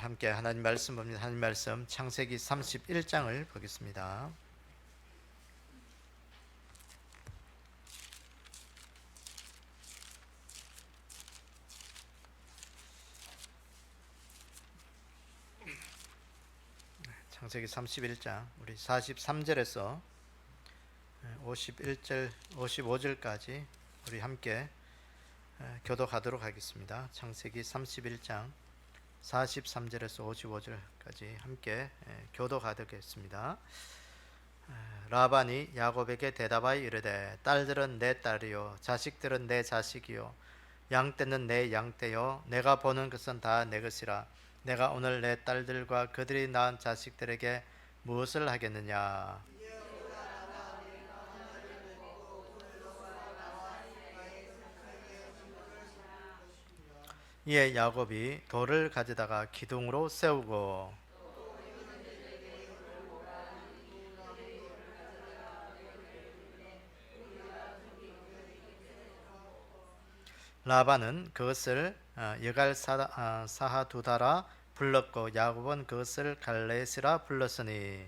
함께 하나님 말씀 봅니다. 하나님 말씀 창세기 31장을 보겠습니다. 창세기 31장 우리 43절에서 51절, 55절까지 우리 함께 교독하도록 하겠습니다. 창세기 31장 43절에서 55절까지 함께 교독하겠습니다. 라반이 야곱에게 대답하여 이르되 딸들은 내 딸이요 자식들은 내 자식이요 양떼는 내 양떼요 내가 보는 것은 다 내 것이라. 내가 오늘 내 딸들과 그들이 낳은 자식들에게 무엇을 하겠느냐. 이에 야곱이 돌을 가져다가 기둥으로 세우고 라반은 그것을 여갈 사하두다라 불렀고 야곱은 그것을 갈레스라 불렀으니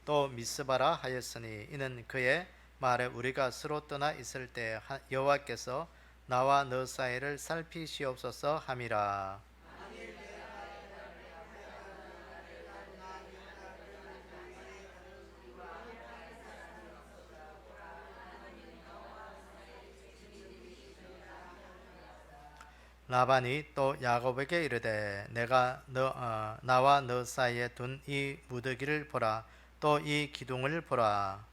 또 미스바라 하였으니 이는 그의 말에 우리가 서로 떠나 있을 때 여호와께서 나와 너 사이를 살피시옵소서 함이라. 라반이 또 야곱에게 이르되 내가 나와 너 사이에 둔 이 무더기를 보라. 또 이 기둥을 보라.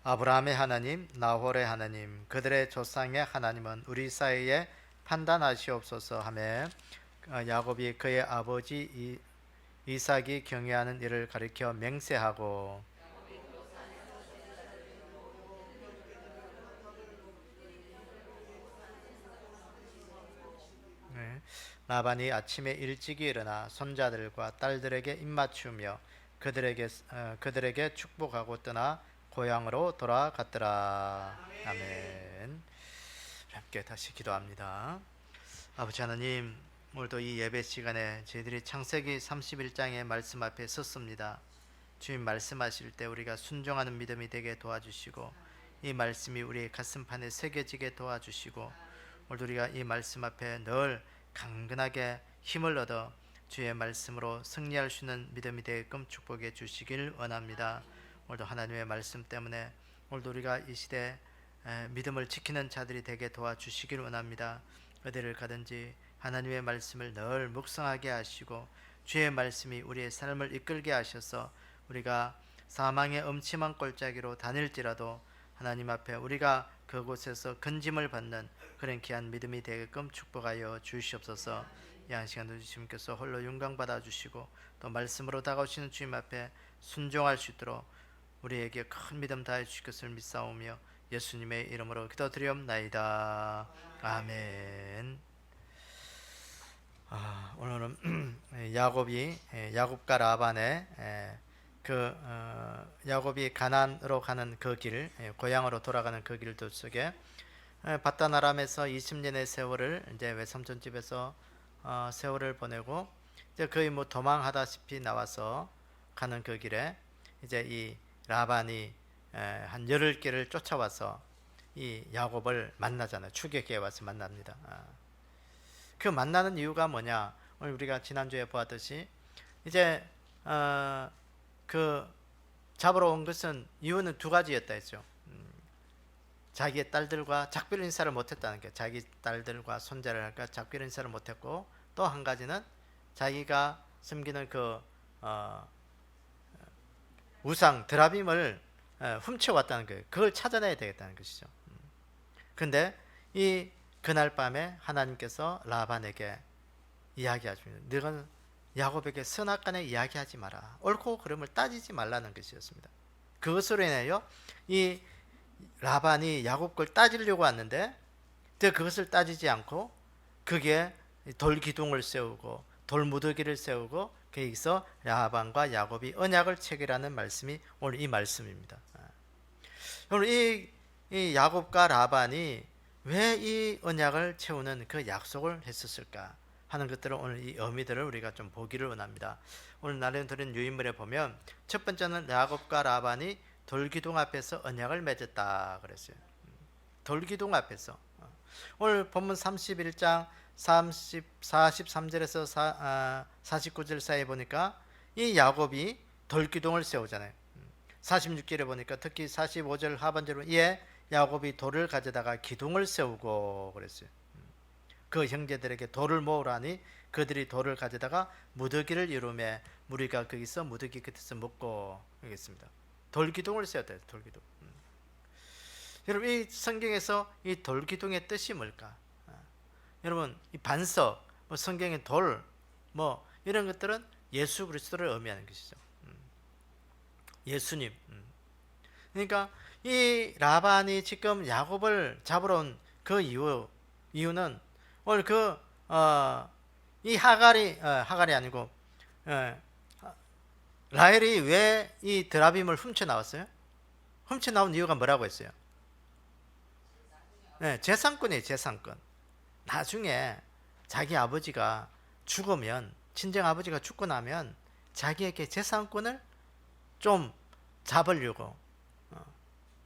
아브라함의 하나님, 나홀의 하나님, 그들의 조상의 하나님은 우리 사이에 판단하시옵소서 하며 야곱이 그의 아버지 이삭이 경외하는 일을 가리켜 맹세하고 라반이 아침에 일찍이 일어나 손자들과 딸들에게 입맞추며 그들에게 축복하고 떠나 고향으로 돌아갔더라. 아멘. 함께 다시 기도합니다. 아버지 하나님, 오늘도 이 예배 시간에 저희들이 창세기 31장의 말씀 앞에 섰습니다. 주님 말씀하실 때 우리가 순종하는 믿음이 되게 도와주시고 이 말씀이 우리의 가슴판에 새겨지게 도와주시고 오늘도 우리가 이 말씀 앞에 늘 강건하게 힘을 얻어 주의 말씀으로 승리할 수 있는 믿음이 되게끔 축복해 주시길 원합니다. 오늘도 하나님의 말씀 때문에 오늘도 우리가 이 시대 믿음을 지키는 자들이 되게 도와주시길 원합니다. 어디를 가든지 하나님의 말씀을 늘 묵상하게 하시고 주의 말씀이 우리의 삶을 이끌게 하셔서 우리가 사망의 음침한 골짜기로 다닐지라도 하나님 앞에 우리가 그곳에서 건짐을 받는 그런 귀한 믿음이 되게끔 축복하여 주시옵소서. 이 한 시간도 주님께서 홀로 영광 받아 주시고 또 말씀으로 다가오시는 주님 앞에 순종할 수 있도록 우리에게 큰 믿음 다해 주실 것을 믿사오며 예수님의 이름으로 기도드리옵나이다. 아멘. 오늘은 야곱과 라반의 야곱이 가나안으로 가는 그 길, 고향으로 돌아가는 그 길도 속에 바단 아람에서 20년의 세월을 이제 외삼촌 집에서 세월을 보내고 이제 거의 뭐 도망하다시피 나와서 가는 그 길에 이제 이 라반이 한 열흘 길을 쫓아와서 이 야곱을 만나잖아요. 추격해 와서 만납니다. 그 만나는 이유가 뭐냐? 오늘 우리가 지난주에 보았듯이 이제 그 잡으러 온 것은 이유는 두 가지였다 했죠. 자기의 딸들과 작별 인사를 못했다는 게, 자기 딸들과 손자를 할까 작별 인사를 못했고, 또 한 가지는 자기가 섬기는 그 우상 드라빔을 훔쳐왔다는 거예요. 그걸 찾아내야 되겠다는 것이죠. 근데 이 그날 밤에 하나님께서 라반에게 이야기하십니다. 너는 야곱에게 선악간에 이야기하지 마라. 옳고 그름을 따지지 말라는 것이었습니다. 그것으로 인하여 이 라반이 야곱 걸 따지려고 왔는데 그것을 따지지 않고 그게 돌 기둥을 세우고 돌 무더기를 세우고 거기서 라반과 야곱이 언약을 체결하는 말씀이 오늘 이 말씀입니다. 오늘 이 야곱과 라반이 왜 이 언약을 채우는 그 약속을 했었을까 하는 것들을 오늘 이 의미들을 우리가 좀 보기를 원합니다. 오늘 나는 들은 유인물에 보면 첫 번째는 야곱과 라반이 돌기둥 앞에서 언약을 맺었다 그랬어요. 돌기둥 앞에서. 오늘 본문 31장 43절에서 49절 사이에 보니까 이 야곱이 돌기둥을 세우잖아요. 46절에 보니까 특히 45절 하반절에 이에 야곱이 돌을 가져다가 기둥을 세우고 그랬어요. 그 형제들에게 돌을 모으라니 그들이 돌을 가져다가 무더기를 이루매 무리가 거기서 무더기 끝에서 먹고 그랬습니다. 돌기둥을 세웠다. 돌기둥. 여러분 이 성경에서 이 돌기둥의 뜻이 뭘까? 여러분 이 반석, 뭐 성경의 돌, 뭐 이런 것들은 예수 그리스도를 의미하는 것이죠. 예수님. 그러니까 이 라반이 지금 야곱을 잡으러 온 그 이유는 오늘 이 하갈이 아니고 라헬이 왜 이 드라빔을 훔쳐 나왔어요? 훔쳐 나온 이유가 뭐라고 했어요? 네, 재산권이에요, 재산권. 나중에 자기 아버지가 죽으면, 친정 아버지가 죽고 나면 자기에게 재산권을 좀 잡으려고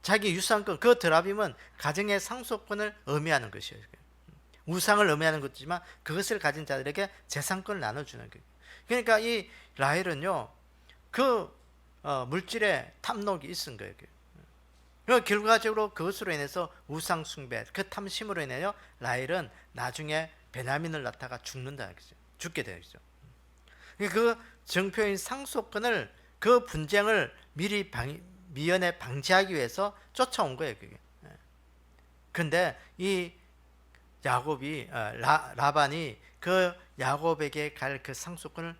자기 유산권, 그 드라빔은 가정의 상속권을 의미하는 것이에요. 우상을 의미하는 것이지만 그것을 가진 자들에게 재산권을 나눠주는 거예요. 그러니까 이 라헬은요 그 물질의 탐욕이 있은 거예요. 결과적으로 그것으로 인해서 우상 숭배, 그 탐심으로 인하여 라헬은 나중에 베냐민을 낳다가 죽는다, 죽게 되죠. 그 정표인 상속권을, 그 분쟁을 미연에 방지하기 위해서 쫓아온 거예요, 그게. 근데 이 야곱이 라반이 그 야곱에게 갈 그 상속권을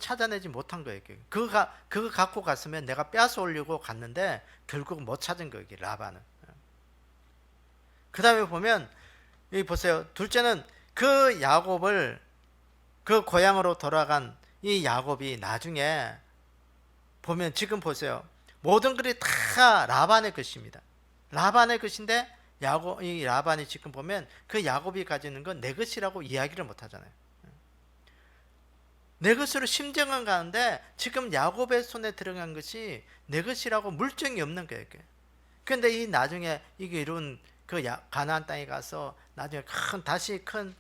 찾아내지 못한 거예요. 그거 갖고 갔으면 내가 빼앗아 오려고 갔는데 결국 못 찾은 거예요, 라반은. 그 다음에 보면 여기 보세요. 둘째는 그 야곱을, 그 고향으로 돌아간 이 야곱이 나중에 보면 지금 보세요. 모든 것이 다 라반의 것입니다. 라반의 것인데 이 라반이 지금 보면 그 야곱이 가지는 건 내 것이라고 이야기를 못 하잖아요. 내 것으로 심정은 가는데 지금 야곱의 손에 들어간 것이 내 것이라고 물증이 없는 거예요. 그런데 이 나중에 이게 이룬 그 가나안 땅에 가서 나중에 다시 큰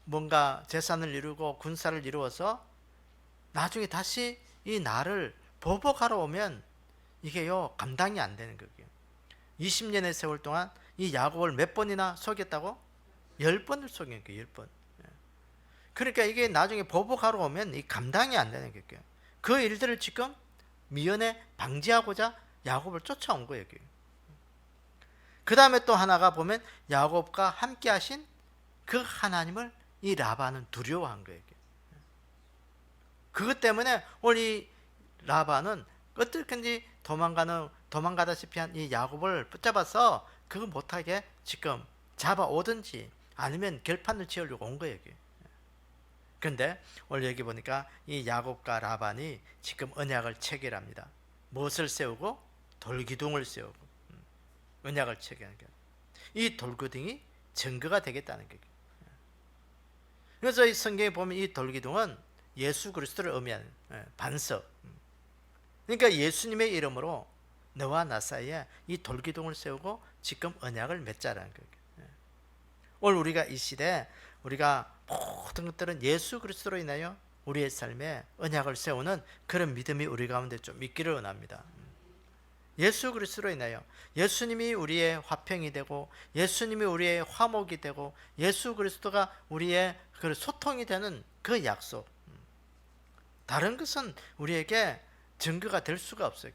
뭔가 재산을 이루고 군사를 이루어서 나중에 다시 이 나를 보복하러 오면 이게요 감당이 안 되는 거예요. 20년의 세월 동안 이 야곱을 몇 번이나 속였다고? 10번을 속인 거예요. 10번. 그러니까 이게 나중에 보복하러 오면 이 감당이 안 되는 거예요. 그 일들을 지금 미연에 방지하고자 야곱을 쫓아온 거예요. 그 다음에 또 하나가 보면 야곱과 함께 하신 그 하나님을 이 라반은 두려워한 거예요. 그것 때문에 오늘 이 라반은 어떻게든지 도망가다시피 한 이 야곱을 붙잡아서 그거 못하게 지금 잡아오든지 아니면 결판을 지으려고 온 거예요. 그런데 오늘 여기 보니까 이 야곱과 라반이 지금 언약을 체결합니다. 무엇을 세우고? 돌기둥을 세우고 언약을 체결하는 거예요. 이 돌기둥이 증거가 되겠다는 거예요. 그래서 이 성경에 보면 이 돌기둥은 예수 그리스도를 의미하는 반석. 그러니까 예수님의 이름으로 너와 나 사이에 이 돌기둥을 세우고 지금 언약을 맺자라는 거예요. 오늘 우리가 이 시대에 우리가 모든 것들은 예수 그리스도로 인하여 우리의 삶에 언약을 세우는 그런 믿음이 우리 가운데 좀 있기를 원합니다. 예수 그리스도로 인하여 예수님이 우리의 화평이 되고 예수님이 우리의 화목이 되고 예수 그리스도가 우리의 그 소통이 되는 그 약속, 다른 것은 우리에게 증거가 될 수가 없어요.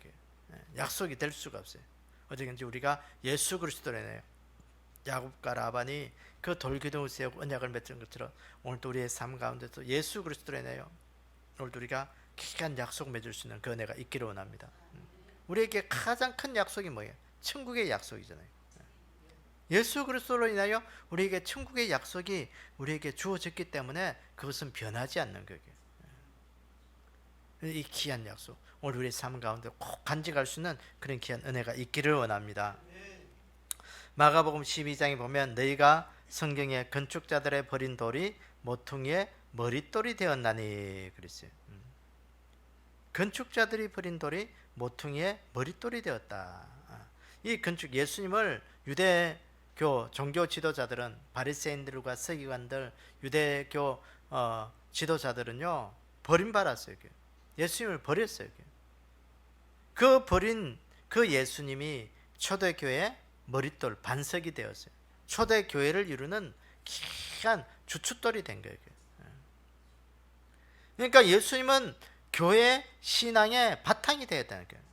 약속이 될 수가 없어요. 어쨌든지 우리가 예수 그리스도로 인하여 야곱과 라반이 그 돌기둥을 세우고 언약을 맺은 것처럼 오늘도 우리의 삶 가운데서 예수 그리스도로 인하여 오늘도 우리가 귀한 약속 맺을 수 있는 그 은혜가 있기를 원합니다. 우리에게 가장 큰 약속이 뭐예요? 천국의 약속이잖아요. 예수 그리스도로 인하여 우리에게 천국의 약속이 우리에게 주어졌기 때문에 그것은 변하지 않는 거예요. 이 귀한 약속, 오늘 우리의 삶 가운데 꼭 간직할 수 있는 그런 귀한 은혜가 있기를 원합니다. 마가복음 12장에 보면 너희가 성경에 건축자들의 버린 돌이 모퉁이의 머릿돌이 되었나니 그랬어요. 건축자들이 버린 돌이 모퉁이의 머릿돌이 되었다. 이 건축, 예수님을 유대교 종교 지도자들은, 바리새인들과 서기관들, 유대교 지도자들은요 버림받았어요. 예수님을 버렸어요. 그 버린 그 예수님이 초대교회의 머릿돌, 반석이 되었어요. 초대교회를 이루는 귀한 주춧돌이 된 거예요. 그러니까 예수님은 교회 신앙의 바탕이 되어야 되는 거예요.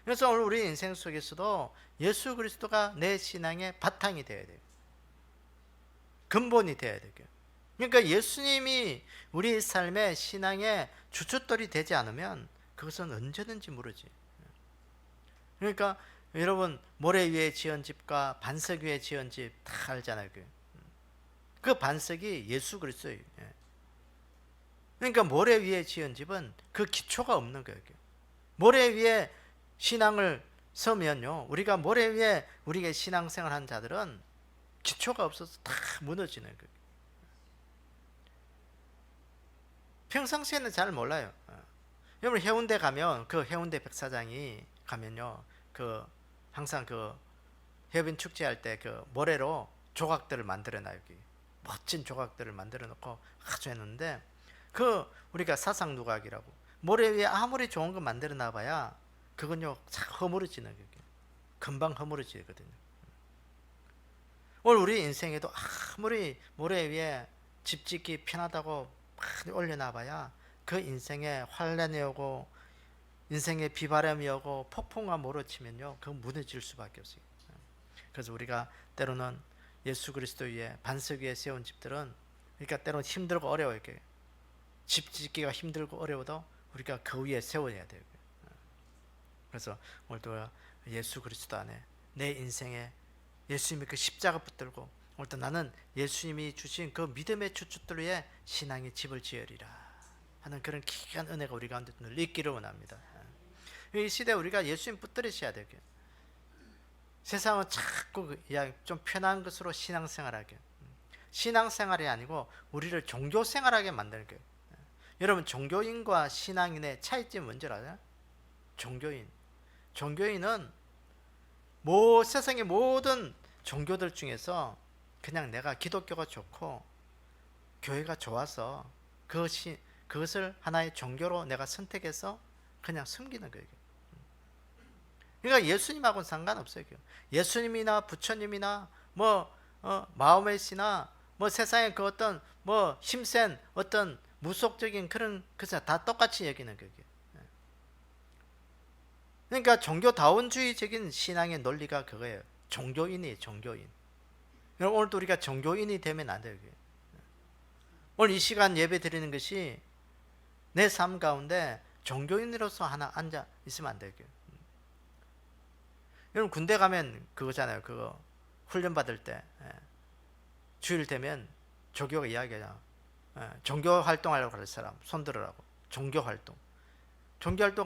그래서 오늘 우리 인생 속에서도 예수 그리스도가 내 신앙의 바탕이 되어야 돼요. 근본이 되어야 돼요. 그러니까 예수님이 우리 삶의 신앙의 주춧돌이 되지 않으면 그것은 언제든지 무너지. 그러니까 여러분, 모래 위에 지은 집과 반석 위에 지은 집 다 알잖아요. 그 반석이 예수 그리스도예요. 그러니까 모래 위에 지은 집은 그 기초가 없는 거예요. 모래 위에 신앙을 서면요, 우리가 모래 위에 우리의 신앙생활 한 자들은 기초가 없어서 다 무너지는 거예요. 평상시에는 잘 몰라요. 여러분, 해운대 가면 그 해운대 백사장이 가면요, 그 항상 그 해변 축제할 때 그 모래로 조각들을 만들어 놔요. 멋진 조각들을 만들어 놓고 아주 했는데, 그 우리가 사상 누각이라고, 모래 위에 아무리 좋은 거 만들어 놔봐야 그건요 싹 허물어지는 거예요. 금방 허물어지거든요. 오늘 우리 인생에도 아무리 모래 위에 집 짓기 편하다고 많이 올려놔봐야 그 인생에 환란이 오고 인생에 비바람이 오고 폭풍과 몰아치면요, 그건 무너질 수밖에 없어요. 그래서 우리가 때로는 예수 그리스도 위에, 반석 위에 세운 집들은, 그러니까 때로는 힘들고 어려워요. 집 짓기가 힘들고 어려워도 우리가 그 위에 세워야 돼요. 그래서 오늘도 예수 그리스도 안에 내 인생에 예수님이 그 십자가 붙들고, 오늘도 나는 예수님이 주신 그 믿음의 주춧돌 위에 신앙의 집을 지으리라 하는 그런 귀한 은혜가 우리 가운데 늘 있기를 원합니다. 이 시대에 우리가 예수님 붙들으셔야 돼요. 세상은 자꾸 좀 편한 것으로 신앙생활하게, 신앙생활이 아니고 우리를 종교생활하게 만드는 거예요. 여러분, 종교인과 신앙인의 차이점이 뭔지 알아요? 종교인은 세상의 모든 종교들 중에서 그냥 내가 기독교가 좋고 교회가 좋아서 그것을 하나의 종교로 내가 선택해서 그냥 숨기는 거예요. 그러니까 예수님하고는 상관없어요. 예수님이나 부처님이나 마호메 씨나 세상의 그 어떤 힘센 어떤 무속적인 그런 것을 다 똑같이 여기는 거예요. 그러니까 종교다원주의적인 신앙의 논리가 그거예요. 종교인이에요. 종교인. 여러분, 오늘도 우리가 종교인이 되면 안 돼요. 오늘 이 시간 예배 드리는 것이 내 삶 가운데 종교인으로서 하나 앉아 있으면 안 돼요. 여러분, 군대 가면 그거잖아요. 그거 훈련 받을 때 주일 되면 조교가 이야기하잖아. 종교 활동하려고 할 사람 손 들으라고. 종교 활동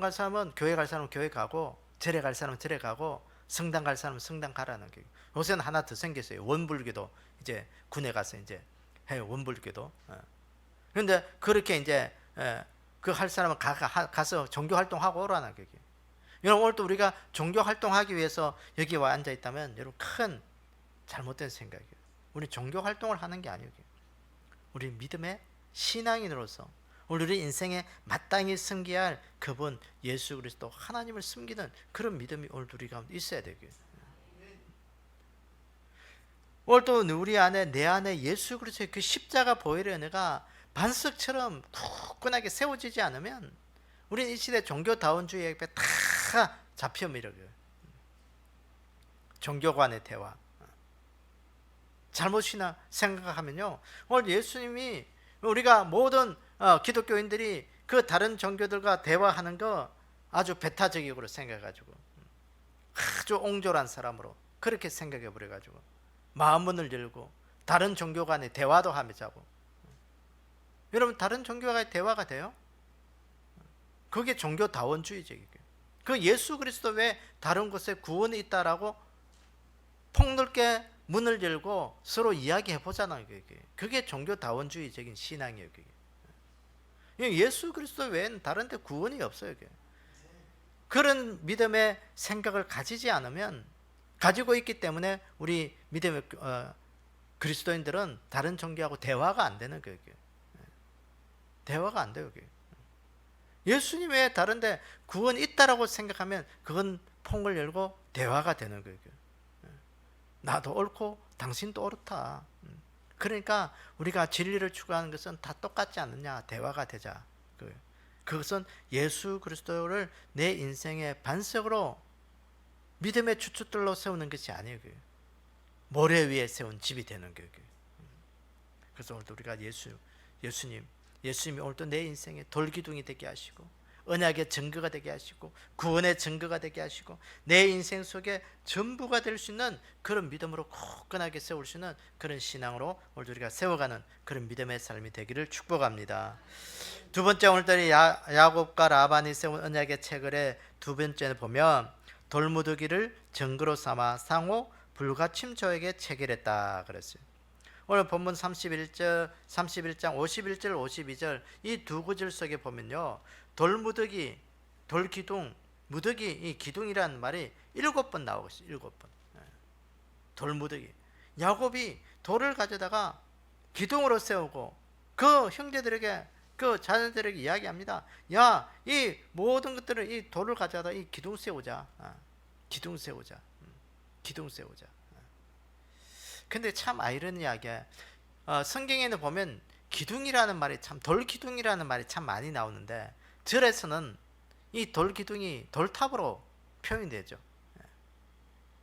갈 사람은 교회 갈 사람은 교회 가고, 절에 갈 사람은 절에 가고, 성당 갈 사람은 성당 가라는 게. 요새는 하나 더 생겼어요. 원불교도 이제 군에 가서 이제 해요. 원불교도. 그런데 그렇게 이제 그 할 사람은 가서 종교 활동하고 오라는 게. 여러분, 오늘 또 우리가 종교 활동하기 위해서 여기 와 앉아 있다면 여러분, 큰 잘못된 생각이에요. 우리 종교 활동을 하는 게 아니에요. 우리 믿음의 신앙인으로서 우리 인생에 마땅히 섬겨야 할 그분 예수 그리스도 하나님을 섬기는 그런 믿음이 오늘 우리 가운데 있어야 되고요. 오늘 또 우리 안에, 내 안에 예수 그리스도의 그 십자가 보혈의 은혜가 반석처럼 굳건하게 세워지지 않으면 우리는 이 시대 종교다원주의 옆에 다 잡혀밀어요. 종교 간의 대화, 잘못이나 생각하면요, 오늘 예수님이, 우리가 모든 기독교인들이 그 다른 종교들과 대화하는 거 아주 배타적으로 생각해가지고 아주 옹졸한 사람으로 그렇게 생각해 버려가지고 마음 문을 열고 다른 종교 간에 대화도 하자고. 여러분, 다른 종교와의 대화가 돼요? 그게 종교다원주의적이에요. 그 예수 그리스도 외에 다른 곳에 구원이 있다라고 폭넓게 문을 열고 서로 이야기해 보잖아요. 그게 종교다원주의적인 신앙이에요. 예수 그리스도 외에는 다른 데 구원이 없어요. 그런 믿음의 생각을 가지지 않으면, 가지고 있기 때문에 우리 믿음의 그리스도인들은 다른 종교하고 대화가 안 되는 거예요. 대화가 안 돼요. 예수님 외에 다른 데 구원이 있다라고 생각하면 그건 폭을 열고 대화가 되는 거예요. 나도 옳고 당신도 옳다. 그러니까 우리가 진리를 추구하는 것은 다 똑같지 않느냐, 대화가 되자. 그것은 예수 그리스도를 내 인생의 반석으로 믿음의 주춧돌로 세우는 것이 아니에요. 모래 위에 세운 집이 되는 거예요. 그래서 오늘도 우리가 예수님이 오늘도 내 인생의 돌기둥이 되게 하시고 언약의 증거가 되게 하시고 구원의 증거가 되게 하시고 내 인생 속에 전부가 될 수 있는 그런 믿음으로 굳건하게 세울 수 있는 그런 신앙으로 오늘 우리가 세워가는 그런 믿음의 삶이 되기를 축복합니다. 두 번째, 오늘날이 야곱과 라반이 세운 언약의 체결의 두 번째는 보면 돌무더기를 증거로 삼아 상호 불가침조에게 체결했다 그랬어요. 오늘 본문 31장 51절 52절 이 두 구절 속에 보면요, 돌무더기, 돌기둥, 무더기, 이 기둥이라는 말이 7번 나오고 있어요. 7번. 돌무더기. 야곱이 돌을 가져다가 기둥으로 세우고 그 형제들에게, 그 자녀들에게 이야기합니다. 야, 이 모든 것들을 이 돌을 가져다 이 기둥 세우자. 기둥 세우자. 기둥 세우자. 근데 참 아이러니하게 성경에는 보면 기둥이라는 말이 참, 돌기둥이라는 말이 참 많이 나오는데 절에서는 이 돌기둥이 돌탑으로 표현되죠.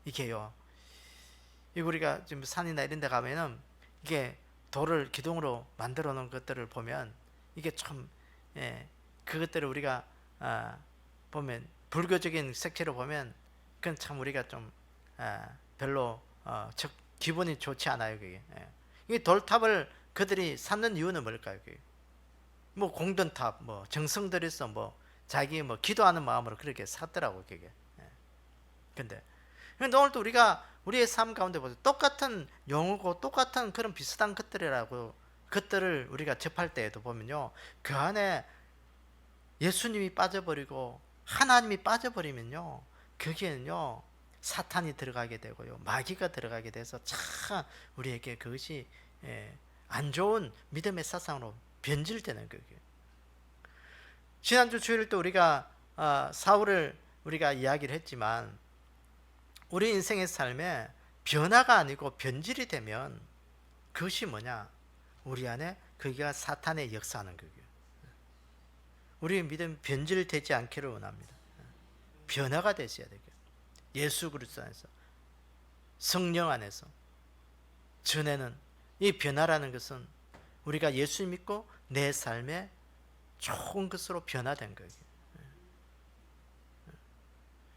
이게요, 우리가 지금 산이나 이런 데 가면은 이게 돌을 기둥으로 만들어 놓은 것들을 보면 이게 참, 그것들을 우리가 보면 불교적인 색채로 보면 그건 참 우리가 좀 별로 기분이 좋지 않아요. 그게. 이 돌탑을 그들이 쌓는 이유는 뭘까요? 그게? 뭐 공든탑, 뭐 정성 들여서 뭐 자기 뭐 기도하는 마음으로 그렇게 샀더라고 그게. 근데 오늘도 우리가 우리의 삶 가운데 보세요. 똑같은 용어고 똑같은 그런 비슷한 것들을 우리가 접할 때에도 보면요, 그 안에 예수님이 빠져버리고 하나님이 빠져버리면요, 거기에는요 사탄이 들어가게 되고요, 마귀가 들어가게 돼서 참 우리에게 그것이 안 좋은 믿음의 사상으로 변질되는 거예요. 지난주 주일 때 우리가 사울을 우리가 이야기를 했지만 우리 인생의 삶에 변화가 아니고 변질이 되면 그것이 뭐냐? 우리 안에 그게 사탄의 역사하는 거예요. 우리의 믿음 변질되지 않기를 원합니다. 변화가 되셔야 되고요. 예수 그리스도 안에서, 성령 안에서. 전에는 이 변화라는 것은 우리가 예수 믿고 내 삶에 좋은 것으로 변화된 거예요.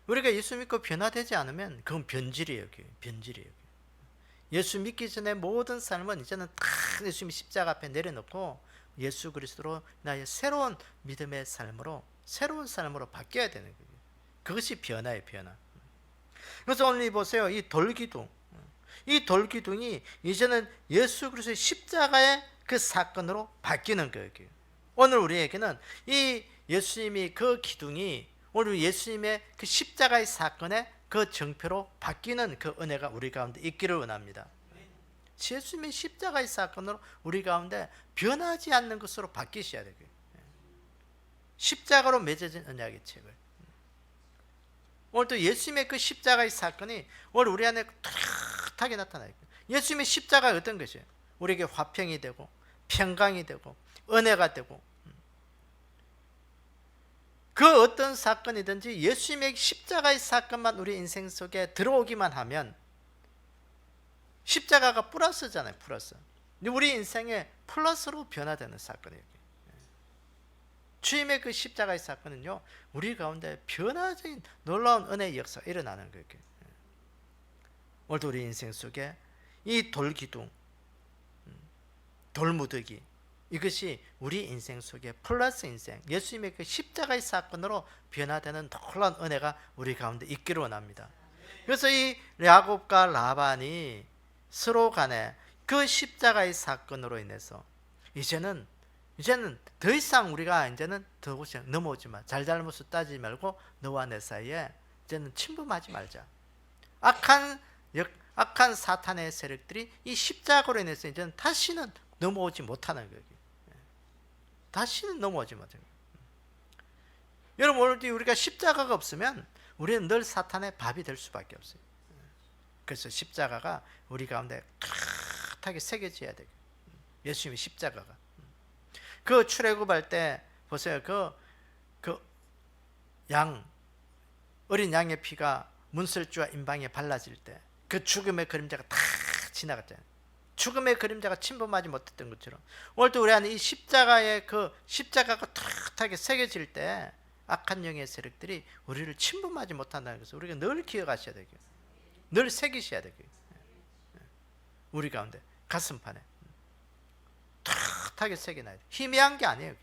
우리가 예수 믿고 변화되지 않으면 그건 변질이에요. 변질이에요. 예수 믿기 전에 모든 삶은 이제는 다 예수님이 십자가 앞에 내려놓고 예수 그리스도로 나의 새로운 믿음의 삶으로, 새로운 삶으로 바뀌어야 되는 거예요. 그것이 변화예요, 변화. 그래서 오늘 보세요. 이 돌기둥. 이 돌기둥이 이제는 예수 그리스도의 십자가의 그 사건으로 바뀌는 거예요. 오늘 우리에게는 이 예수님이 그 기둥이 오늘 예수님의 그 십자가의 사건의 그 정표로 바뀌는 그 은혜가 우리 가운데 있기를 원합니다. 예수님의 십자가의 사건으로 우리 가운데 변하지 않는 것으로 바뀌셔야 되고요. 십자가로 맺어진 언약의 책을. 오늘 또 예수님의 그 십자가의 사건이 오늘 우리 안에 뚜렷하게 나타나요. 예수님의 십자가가 어떤 것이에요? 우리에게 화평이 되고 평강이 되고 은혜가 되고, 그 어떤 사건이든지 예수님의 십자가의 사건만 우리 인생 속에 들어오기만 하면, 십자가가 플러스잖아요. 플러스. 우리 인생에 플러스로 변화되는 사건이에요. 주님의 그 십자가의 사건은요, 우리 가운데 변화적인 놀라운 은혜의 역사가 일어나는 거예요. 오늘도 우리 인생 속에 이 돌기둥, 돌무더기, 이것이 우리 인생 속에 플러스 인생, 예수님의 그 십자가의 사건으로 변화되는 놀라운 은혜가 우리 가운데 있기를 원합니다. 그래서 이 야곱과 라반이 서로 간에 그 십자가의 사건으로 인해서 이제는 더 이상 우리가 이제는 더 넘어오지 마. 잘잘못을 따지지 말고 너와 내 사이에 이제는 침범하지 말자. 악한 사탄의 세력들이 이 십자가로 인해서 이제는 다시는 넘어오지 못하는 거예요. 다시는 넘어오지 못하는 거예요. 여러분, 오늘 우리가 십자가가 없으면 우리는 늘 사탄의 밥이 될 수밖에 없어요. 그래서 십자가가 우리 가운데 탁하게 새겨져야 돼요. 예수님의 십자가가. 그 출애굽할 때 보세요. 어린 양의 피가 문설주와 임방에 발라질 때 그 죽음의 그림자가 다 지나갔잖아요. 죽음의 그림자가 침범하지 못했던 것처럼 오늘도 우리 안에 이 십자가가 탁하게 새겨질 때 악한 영의 세력들이 우리를 침범하지 못한다는 것을 우리가 늘 기억하셔야 되고요. 늘 새기셔야 되고요. 우리 가운데 가슴판에 탁하게 새겨놔야 돼요. 희미한 게 아니에요.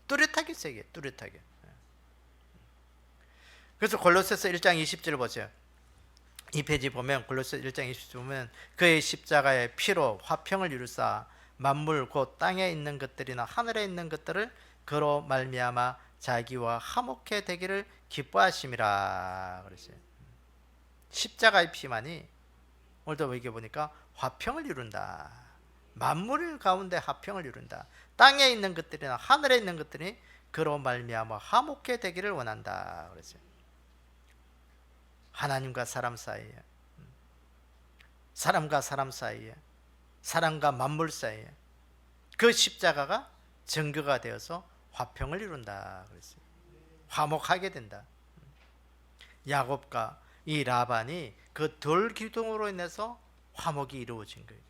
뚜렷하게 새겨요. 뚜렷하게. 그래서 골로새서 1장 20절 보세요. 이 페이지 보면 골로새 1장 20절 보면 그의 십자가의 피로 화평을 이루사 만물 곧 땅에 있는 것들이나 하늘에 있는 것들을 그로 말미암아 자기와 화목해 되기를 기뻐하심이라 그랬어요. 십자가의 피만이 오늘도 여기 보니까 화평을 이룬다. 만물 가운데 화평을 이룬다. 땅에 있는 것들이나 하늘에 있는 것들이 그로 말미암아 화목해 되기를 원한다 그랬어요. 하나님과 사람 사이에, 사람과 사람 사이에, 사람과 만물 사이에 그 십자가가 증거가 되어서 화평을 이룬다 그랬어요. 화목하게 된다. 야곱과 이 라반이 그 돌 기둥으로 인해서 화목이 이루어진 거예요.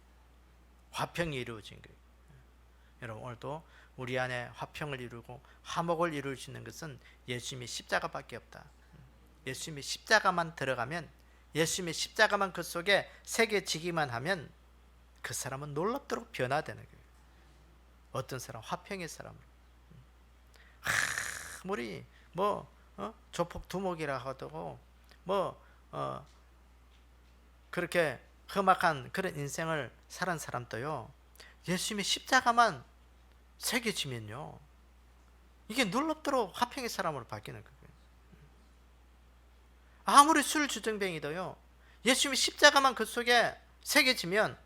화평이 이루어진 거예요. 여러분, 오늘도 우리 안에 화평을 이루고 화목을 이룰 수 있는 것은 예수님의 십자가밖에 없다. 예수님의 십자가만 들어가면, 예수님의 십자가만 그 속에 새겨지기만 하면 그 사람은 놀랍도록 변화되는 거예요. 어떤 사람? 화평의 사람으로. 아무리 조폭 두목이라 하고 그렇게 험악한 그런 인생을 살은 사람도요, 예수님의 십자가만 새겨지면요, 이게 놀랍도록 화평의 사람으로 바뀌는 거예요. 아무리 술 주정뱅이도요, 예수님의 십자가만 그 속에 새겨지면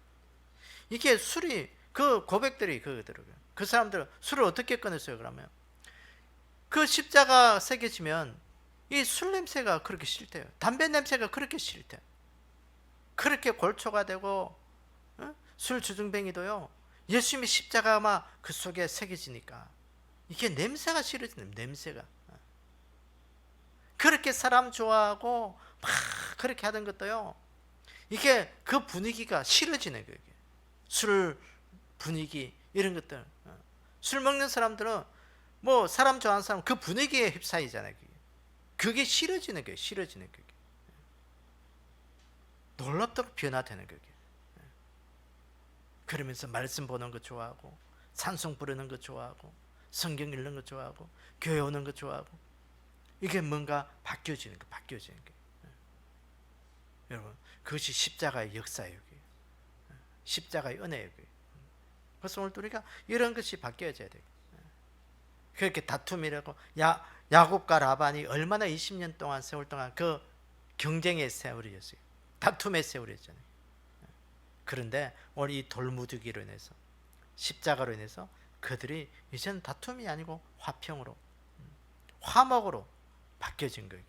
이게 술이, 그 고백들이 그거더라고요. 그 사람들은 술을 어떻게 끊었어요? 그러면 그 십자가 새겨지면 이 술 냄새가 그렇게 싫대요. 담배 냄새가 그렇게 싫대요. 그렇게 골초가 되고 술 주정뱅이도요, 예수님의 십자가만 그 속에 새겨지니까 이게 냄새가 싫어지는, 냄새가. 그렇게 사람 좋아하고 막 그렇게 하던 것도요, 이게 그 분위기가 싫어지는 거예요. 술 분위기 이런 것들. 술 먹는 사람들은 사람 좋아하는 사람 그 분위기에 휩싸이잖아요. 그게 싫어지는 거예요. 싫어지는 거예요. 놀랍도록 변화되는 거예요. 그러면서 말씀 보는 거 좋아하고, 찬송 부르는 거 좋아하고, 성경 읽는 거 좋아하고, 교회 오는 거 좋아하고, 이게 뭔가 바뀌어지는 거예요. 여러분, 그것이 십자가의 역사예요. 십자가의 은혜예요. 그래서 오늘 우리가 이런 것이 바뀌어져야 돼요. 그렇게 다툼이라고, 야곱과 라반이 얼마나 20년 동안, 세월 동안 그 경쟁의 세월이었어요. 다툼의 세월이었잖아요. 그런데 오늘 이 돌무더기로 인해서, 십자가로 인해서 그들이 이제는 다툼이 아니고 화평으로, 화목으로 바뀌어진 거예요.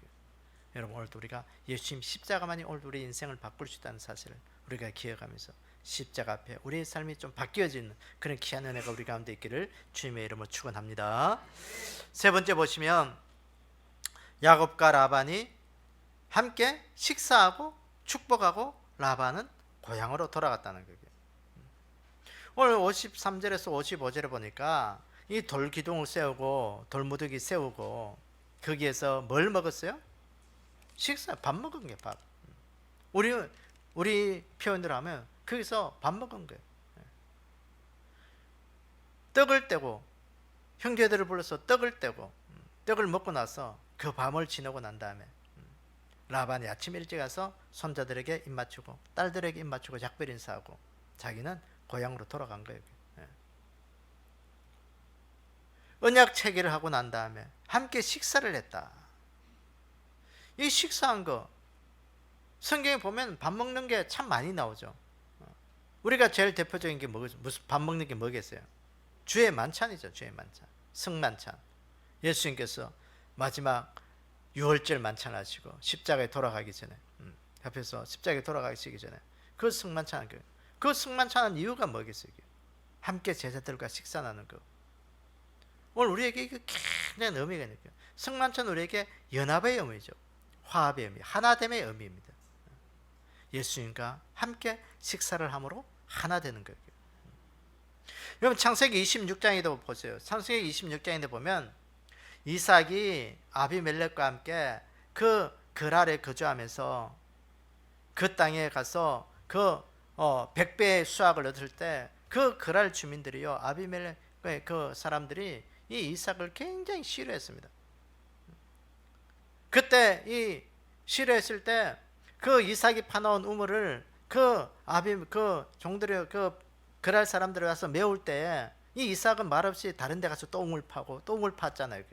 여러분, 오늘도 우리가 예수님 십자가만이 오늘 우리 인생을 바꿀 수 있다는 사실을 우리가 기억하면서 십자가 앞에 우리의 삶이 좀 바뀌어지는 그런 귀한 은혜가 우리 가운데 있기를 주님의 이름으로 축원합니다. 세 번째 보시면 야곱과 라반이 함께 식사하고 축복하고 라반은 고향으로 돌아갔다는 거예요. 오늘 53절에서 55절에 보니까 이 돌기둥을 세우고 돌무더기 세우고 거기에서 뭘 먹었어요? 식사, 밥 먹은 게 밥. 우리 표현으로 하면 거기서 밥 먹은 거예요. 떡을 떼고 형제들을 불러서 떡을 떼고 떡을 먹고 나서 그 밤을 지나고 난 다음에 라반이 아침 일찍 가서 손자들에게 입 맞추고 딸들에게 입 맞추고 작별 인사하고 자기는 고향으로 돌아간 거예요. 언약 체계를 하고 난 다음에 함께 식사를 했다. 이 식사한 거 성경에 보면 밥 먹는 게 참 많이 나오죠. 우리가 제일 대표적인 게 무슨 밥 먹는 게 뭐겠어요? 주의 만찬이죠. 주의 만찬, 승만찬. 예수님께서 마지막 유월절 만찬 하시고 십자가에 돌아가기 전에 옆에서 십자가에 돌아가시기 전에 그 승만찬, 그 승만찬한 이유가 뭐겠어요? 함께 제자들과 식사 나누는 거. 오늘 우리에게 이거 굉장한 의미가 있는 거예요. 승만찬 우리에게 연합의 의미죠. 화합의 의미, 하나됨의 의미입니다. 예수님과 함께 식사를 함으로 하나 되는 거예요. 여러분 창세기 26장에도 보세요. 창세기 26장에 보면 이삭이 아비멜렉과 함께 그 그랄에 거주하면서 그 땅에 가서 그 100배의 수확을 얻을 때 그 그랄 주민들이요, 아비멜렉의 그 사람들이 이 이삭을 굉장히 싫어했습니다. 그때 이 싫어했을 때 그 이삭이 파놓은 우물을 그 종들이 그 그랄 사람들이 와서 메울 때 이 이삭은 말없이 다른 데 가서 또 우물 파고 또 우물 팠잖아요.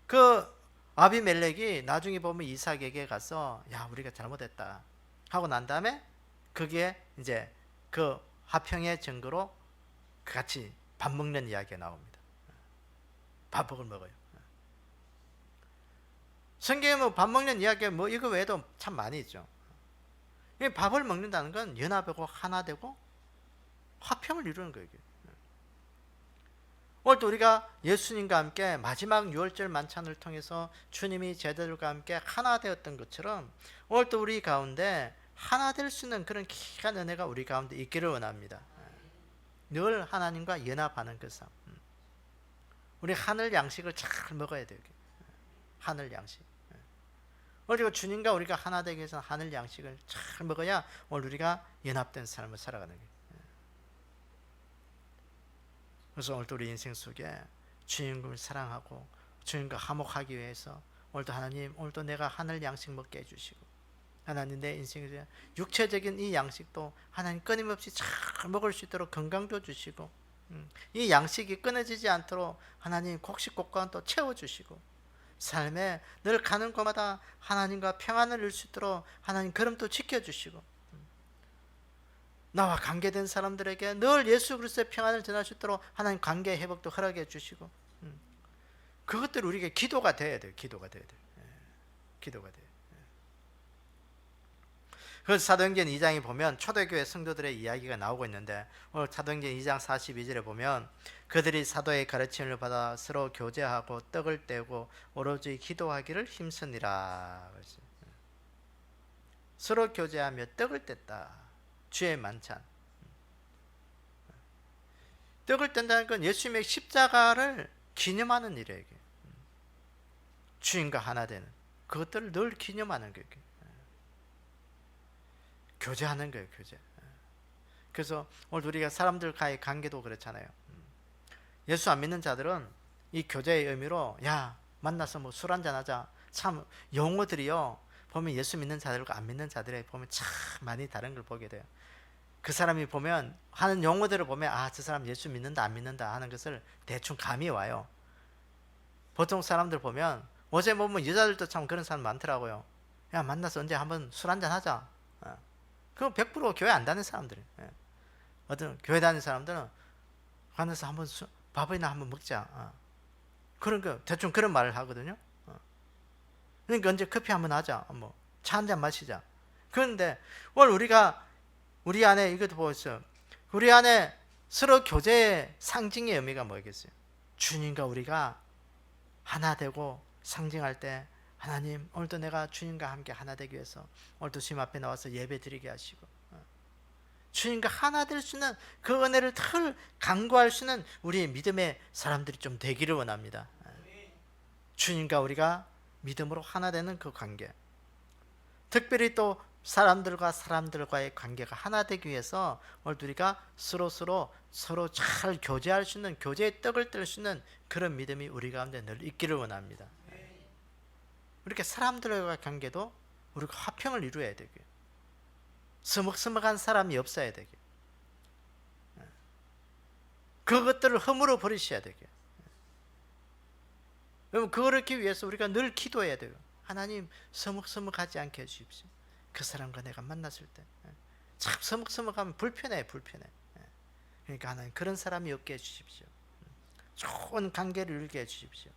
그 아비멜렉이 나중에 보면 이삭에게 가서 야, 우리가 잘못했다 하고 난 다음에 거기에 이제 그 화평의 증거로 같이 밥 먹는 이야기가 나옵니다. 밥을 먹어요. 성경에 뭐 밥 먹는 이야기가 뭐 이거 외에도 참 많이 있죠. 밥을 먹는다는 건 연합하고 하나 되고 화평을 이루는 거예요. 오늘도 우리가 예수님과 함께 마지막 유월절 만찬을 통해서 주님이 제자들과 함께 하나 되었던 것처럼 오늘도 우리 가운데 하나 될 수 있는 그런 귀한 은혜가 우리 가운데 있기를 원합니다. 늘 하나님과 연합하는 그 삶. 우리 하늘 양식을 잘 먹어야 돼요. 하늘 양식. 그리고 주님과 우리가 하나 되기 위해서 하늘 양식을 잘 먹어야 오늘 우리가 연합된 삶을 살아가는 거예요. 그래서 오늘도 우리 인생 속에 주님을 사랑하고 주님과 화목하기 위해서 오늘도 하나님, 오늘도 내가 하늘 양식 먹게 해주시고 하나님 내 인생에 육체적인 이 양식도 하나님 끊임없이 잘 먹을 수 있도록 건강도 주시고 이 양식이 끊어지지 않도록 하나님 곡식곡간 또 채워주시고 삶에 늘 가는 곳마다 하나님과 평안을 이룰 수 있도록 하나님 걸음도 지켜주시고 나와 관계된 사람들에게 늘 예수 그리스도의 평안을 전할 수 있도록 하나님 관계 회복도 허락해 주시고 그것들이 우리에게 기도가 돼야 돼요. 기도가 돼야 돼요. 기도가 돼요. 그래서 사도행전 2장에 보면 초대교회 성도들의 이야기가 나오고 있는데 오늘 사도행전 2장 42절에 보면 그들이 사도의 가르침을 받아 서로 교제하고 떡을 떼고 오로지 기도하기를 힘쓰니라. 서로 교제하며 떡을 뗐다. 주의 만찬. 떡을 뗀다는 건 예수님의 십자가를 기념하는 일이에요. 주님과 하나 되는 그것들을 늘 기념하는 거예요. 교제하는 거예요. 교제. 그래서 오늘 우리가 사람들과의 관계도 그렇잖아요. 예수 안 믿는 자들은 이 교제의 의미로 야, 만나서 뭐 술 한잔 하자. 참 용어들이요, 보면 예수 믿는 자들과 안 믿는 자들에 보면 참 많이 다른 걸 보게 돼요. 그 사람이 보면 하는 용어들을 보면 아, 저 사람 예수 믿는다 안 믿는다 하는 것을 대충 감이 와요. 보통 사람들 보면 어제 보면 여자들도 참 그런 사람 많더라고요. 야, 만나서 언제 한번 술 한잔 하자. 그럼 100% 교회 안 다니는 사람들이에요. 어떤 교회 다니는 사람들은 만나서 한번 밥이나 한번 먹자. 그런 거 대충 그런 말을 하거든요. 그러니까 언제 커피 한번 하자. 뭐 차 한잔 마시자. 그런데 오늘 우리가 우리 안에 이것도 보였어요. 우리 안에 서로 교제의 상징의 의미가 뭐겠어요? 주님과 우리가 하나 되고 상징할 때 하나님, 오늘도 내가 주님과 함께 하나 되기 위해서 오늘도 주님 앞에 나와서 예배 드리게 하시고 주님과 하나 될 수 있는 그 은혜를 덜 강구할 수 있는 우리의 믿음의 사람들이 좀 되기를 원합니다. 주님과 우리가 믿음으로 하나 되는 그 관계, 특별히 또 사람들과 사람들과의 관계가 하나 되기 위해서 오늘 우리가 서로 잘 교제할 수 있는, 교제의 떡을 뜰 수 있는 그런 믿음이 우리 가운데 늘 있기를 원합니다. 이렇게 사람들과의 관계도 우리가 화평을 이루어야 되고요, 서먹서먹한 사람이 없어야 되고요, 그것들을 허물어 버리셔야 되고요. 여러분, 그렇기 위해서 우리가 늘 기도해야 돼요. 하나님, 서먹서먹하지 않게 해주십시오. 그 사람과 내가 만났을 때 참 서먹서먹하면 불편해. 그러니까 하나님, 그런 사람이 없게 해주십시오. 좋은 관계를 이루게 해주십시오.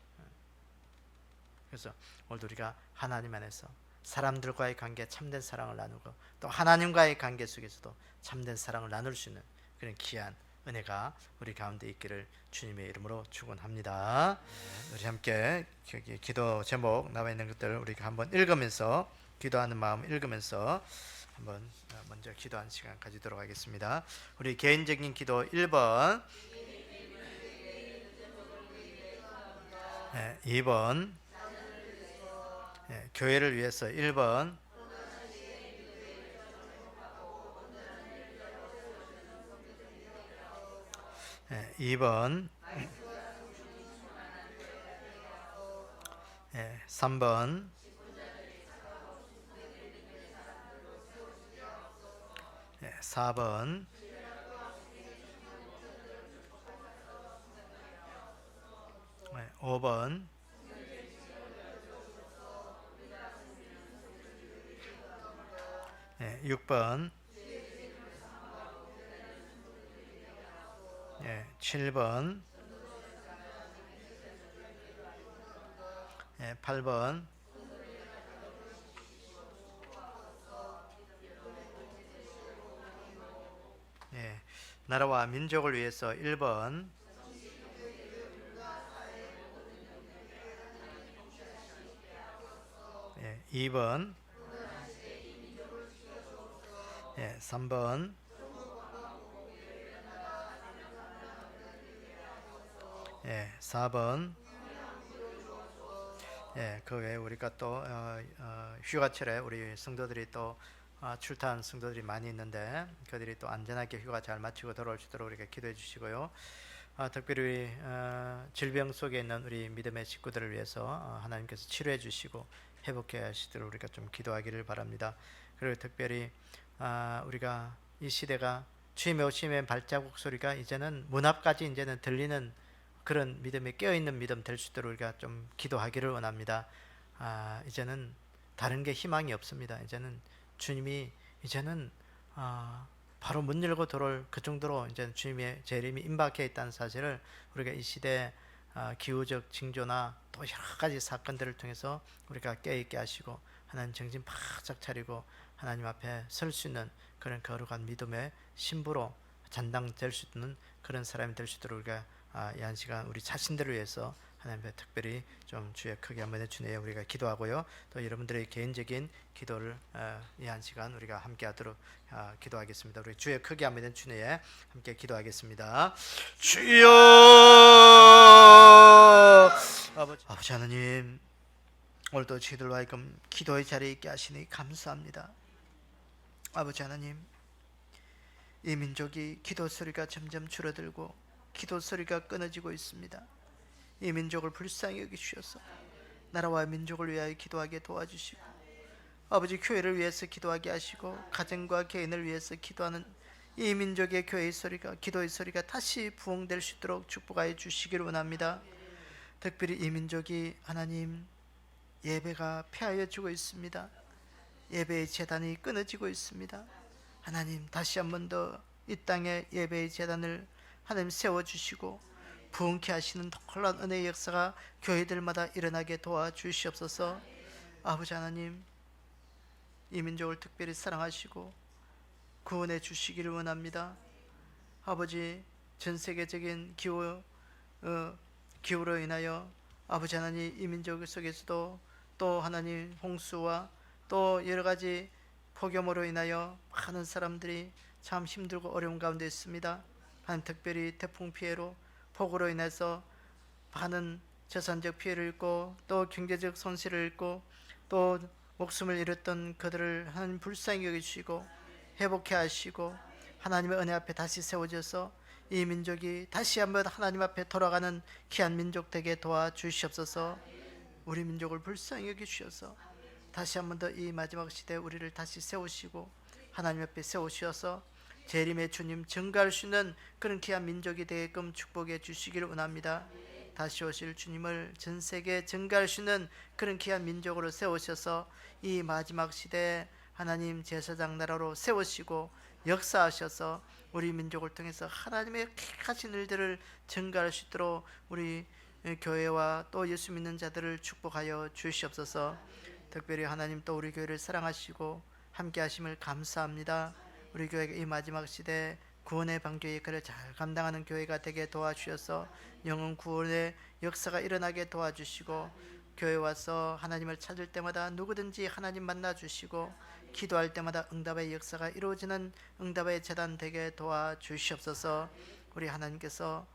그래서 오늘 우리가 하나님 안에서 사람들과의 관계, 참된 사랑을 나누고, 또 하나님과의 관계 속에서도 참된 사랑을 나눌 수 있는 그런 귀한 은혜가 우리 가운데 있기를 주님의 이름으로 축원합니다. 우리 함께 여기 기도 제목 나와 있는 것들 우리가 한번 읽으면서, 기도하는 마음 읽으면서 한번 먼저 기도하는 시간 가지도록 하겠습니다. 우리 개인적인 기도 1번, 2번, 교회를 위해서 1번, 2번, 3번, 4번, 5번, 6번, 7번, 8번, 나라와 민족을 위해서 1번, 2번, 3번, 4번, 그 외에 우리가 또 휴가철에 우리 성도들이 또 출타한 성도들이 많이 있는데, 그들이 또 안전하게 휴가 잘 마치고 돌아올 수 있도록 우리가 기도해 주시고요. 특별히 질병 속에 있는 우리 믿음의 식구들을 위해서 하나님께서 치료해 주시고 회복해 하시도록 우리가 좀 기도하기를 바랍니다. 그리고 특별히 우리가 이 시대가 주님의 오심의 발자국 소리가 이제는 문 앞까지 이제는 들리는 그런 믿음에 깨어있는 믿음 될 수 있도록 우리가 좀 기도하기를 원합니다. 이제는 다른 게 희망이 없습니다. 이제는 주님이 이제는 바로 문 열고 들어올 그 정도로 이제 주님의 재림이 임박해 있다는 사실을 우리가 이 시대 기후적 징조나 또 여러 가지 사건들을 통해서 우리가 깨어있게 하시고, 하나님 정신 바짝 차리고 하나님 앞에 설 수 있는 그런 거룩한 믿음의 신부로 전당될 수 있는 그런 사람이 될 수 있도록 우리가 이 한 시간 우리 자신들을 위해서 하나님께 특별히 좀 주의 크게 한번 해주네요. 우리가 기도하고요. 또 여러분들의 개인적인 기도를 이 한 시간 우리가 함께 하도록 기도하겠습니다. 우리 주의 크게 한번 주내에 함께 기도하겠습니다. 주여, 아버지 하나님, 오늘도 저희들과 하여금 기도의 자리에 있게 하시니 감사합니다. 아버지 하나님, 이 민족이 기도 소리가 점점 줄어들고 기도 소리가 끊어지고 있습니다. 이 민족을 불쌍히 여기주셔서 나라와 민족을 위하여 기도하게 도와주시고, 아버지 교회를 위해서 기도하게 하시고, 가정과 개인을 위해서 기도하는 이 민족의 교회의 소리가, 기도의 소리가 다시 부흥될 수 있도록 축복하여 주시기를 원합니다. 특별히 이 민족이 하나님 예배가 폐하여지고 있습니다. 예배의 제단이 끊어지고 있습니다. 하나님, 다시 한 번 더 이 땅에 예배의 제단을 하나님 세워주시고 부흥케 하시는 놀라운 은혜의 역사가 교회들마다 일어나게 도와주시옵소서. 아버지 하나님, 이 민족을 특별히 사랑하시고 구원해 주시기를 원합니다. 아버지, 전 세계적인 기후로 인하여 아버지 하나님, 이 민족 속에서도 또 하나님 홍수와 또 여러 가지 폭염으로 인하여 많은 사람들이 참 힘들고 어려운 가운데 있습니다. 하나님, 특별히 태풍 피해로, 폭우로 인해서 많은 재산적 피해를 입고 또 경제적 손실을 입고 또 목숨을 잃었던 그들을 하나님 불쌍히 여기시고 회복해 하시고 하나님의 은혜 앞에 다시 세워져서 이 민족이 다시 한번 하나님 앞에 돌아가는 귀한 민족 되게 도와주시옵소서. 우리 민족을 불쌍히 여기주셔서 다시 한번 더 이 마지막 시대에 우리를 다시 세우시고 하나님 앞에 세우셔서 재림의 주님 증가할 수 있는 그런 귀한 민족이 되게끔 축복해 주시기를 원합니다. 다시 오실 주님을 전 세계에 증가할 수 있는 그런 귀한 민족으로 세우셔서 이 마지막 시대에 하나님 제사장 나라로 세우시고 역사하셔서 우리 민족을 통해서 하나님의 킥하신 일들을 증가할 수 있도록 우리 교회와 또 예수 믿는 자들을 축복하여 주시옵소서. 특별히 하나님 또 우리 교회를 사랑하시고 함께 하심을 감사합니다. 우리 교회가 이 마지막 시대에 구원의 방교의 역할을 잘 감당하는 교회가 되게 도와주셔서 영혼 구원의 역사가 일어나게 도와주시고 교회 와서 하나님을 찾을 때마다 누구든지 하나님 만나주시고 기도할 때마다 응답의 역사가 이루어지는 응답의 재단 되게 도와주시옵소서. 우리 하나님께서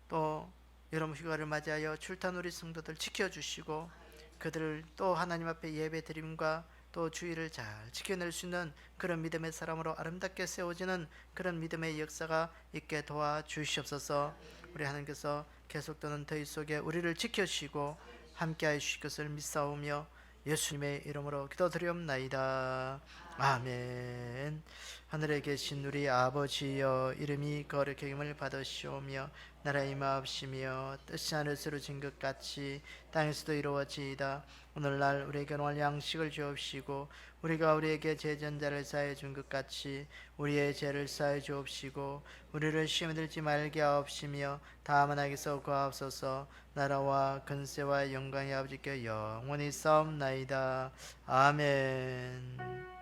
또 여름 휴가를 맞이하여 출탄 우리 성도들 지켜주시고 그들을 또 하나님 앞에 예배 드림과 또 주의를 잘 지켜낼 수 있는 그런 믿음의 사람으로 아름답게 세워지는 그런 믿음의 역사가 있게 도와주시옵소서. 우리 하나님께서 계속되는 더위 속에 우리를 지켜주시고 함께하여 주실 것을 믿사오며 예수님의 이름으로 기도드리옵나이다. 아멘. 하늘에 계신 우리 아버지여, 이름이 거룩히 여김을 받으시오며 나라 임하옵시며 뜻이 하늘에서 이루어진 것 같이 땅에서도 이루어지이다. 오늘날 우리에게 오늘 양식을 주옵시고 우리가 우리에게 죄전자를 사해 준 것 같이 우리의 죄를 사해 주옵시고 우리를 시험에 들지 말게 하옵시며 다만 악에서 구하옵소서. 나라와 근세와 영광이 아버지께 영원히 싸움나이다. 아멘.